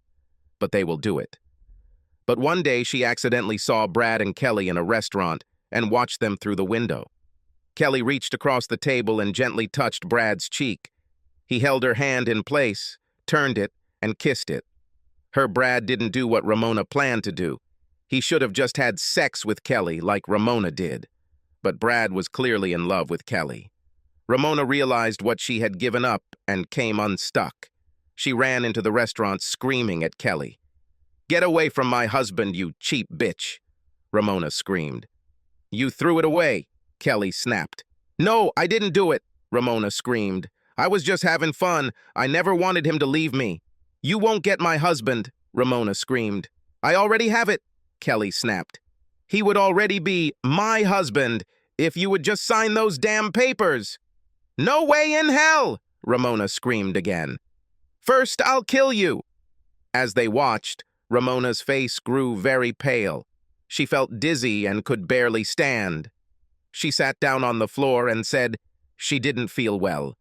but they will do it. But one day she accidentally saw Brad and Kelly in a restaurant and watched them through the window. Kelly reached across the table and gently touched Brad's cheek. He held her hand in place, turned it, and kissed it. Her Brad didn't do what Ramona planned to do. He should have just had sex with Kelly like Ramona did. But Brad was clearly in love with Kelly. Ramona realized what she had given up and came unstuck. She ran into the restaurant screaming at Kelly. "Get away from my husband, you cheap bitch," Ramona screamed. "You threw it away," Kelly snapped. "No, I didn't do it," Ramona screamed. "I was just having fun. I never wanted him to leave me." "You won't get my husband," Ramona screamed. "I already have it," Kelly snapped. "He would already be my husband if you would just sign those damn papers." "No way in hell," Ramona screamed again. "First, I'll kill you." As they watched, Ramona's face grew very pale. She felt dizzy and could barely stand. She sat down on the floor and said she didn't feel well.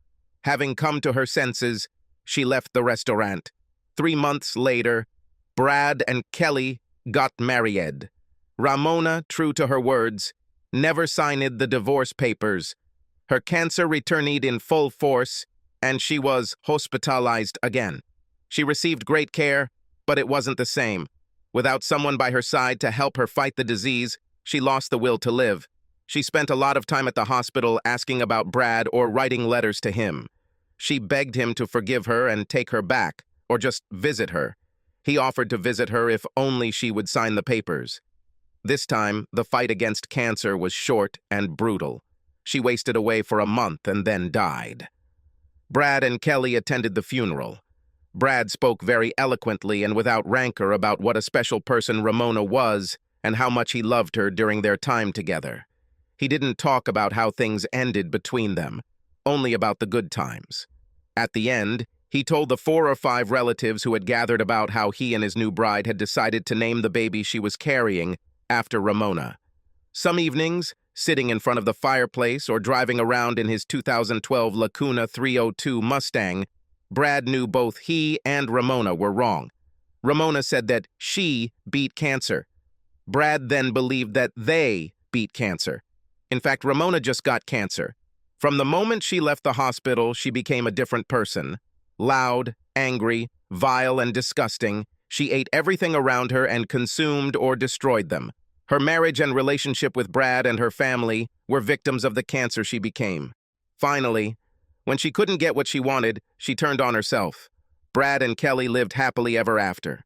Having come to her senses, she left the restaurant. 3 months later, Brad and Kelly got married. Ramona, true to her words, never signed the divorce papers. Her cancer returned in full force, and she was hospitalized again. She received great care, but it wasn't the same. Without someone by her side to help her fight the disease, she lost the will to live. She spent a lot of time at the hospital asking about Brad or writing letters to him. She begged him to forgive her and take her back, or just visit her. He offered to visit her if only she would sign the papers. This time, the fight against cancer was short and brutal. She wasted away for a month and then died. Brad and Kelly attended the funeral. Brad spoke very eloquently and without rancor about what a special person Ramona was and how much he loved her during their time together. He didn't talk about how things ended between them, only about the good times. At the end, he told the 4 or 5 relatives who had gathered about how he and his new bride had decided to name the baby she was carrying after Ramona. Some evenings, sitting in front of the fireplace or driving around in his 2012 Lacuna 302 Mustang, Brad knew both he and Ramona were wrong. Ramona said that she beat cancer. Brad then believed that they beat cancer. In fact, Ramona just got cancer. From the moment she left the hospital, she became a different person. Loud, Angry, vile, and disgusting, she ate everything around her and consumed or destroyed them. Her marriage and relationship with Brad and her family were victims of the cancer she became. Finally, when she couldn't get what she wanted, she turned on herself. Brad and Kelly lived happily ever after.